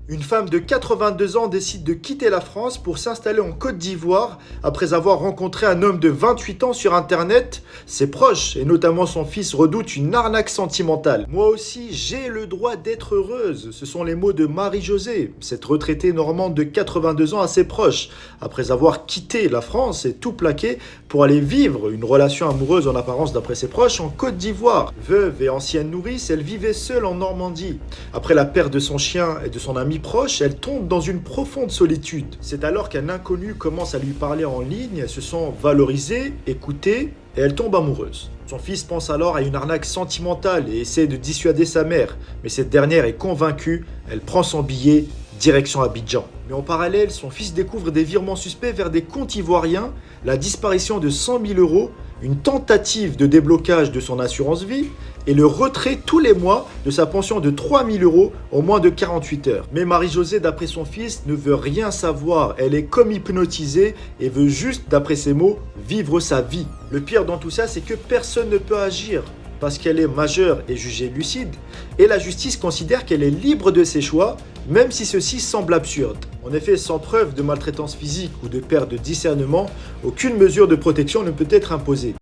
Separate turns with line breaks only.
Une femme de 82 ans décide de quitter la France pour s'installer en Côte d'Ivoire après avoir rencontré un homme de 28 ans sur Internet. Ses proches, et notamment son fils, redoutent une arnaque sentimentale. Moi aussi, j'ai le droit d'être heureuse. Ce sont les mots de Marie-Josée, cette retraitée normande de 82 ans à ses proches, après avoir quitté la France et tout plaqué pour aller vivre une relation amoureuse en apparence d'après ses proches en Côte d'Ivoire. Veuve et ancienne nourrice, elle vivait seule en Normandie. Après la perte de son chien et de son ami proche, elle tombe dans une profonde solitude. C'est alors qu'un inconnu commence à lui parler en ligne, elle se sent valorisée, écoutée, et elle tombe amoureuse. Son fils pense alors à une arnaque sentimentale et essaie de dissuader sa mère, mais cette dernière est convaincue, elle prend son billet, direction Abidjan. Mais en parallèle, son fils découvre des virements suspects vers des comptes ivoiriens, la disparition de 100 000 euros, une tentative de déblocage de son assurance vie et le retrait tous les mois de sa pension de 3 000 euros en moins de 48 heures. Mais Marie-Josée, d'après son fils, ne veut rien savoir. Elle est comme hypnotisée et veut juste, d'après ses mots, vivre sa vie. Le pire dans tout ça, c'est que personne ne peut agir parce qu'elle est majeure et jugée lucide, et la justice considère qu'elle est libre de ses choix, même si ceci semble absurde. En effet, sans preuve de maltraitance physique ou de perte de discernement, aucune mesure de protection ne peut être imposée.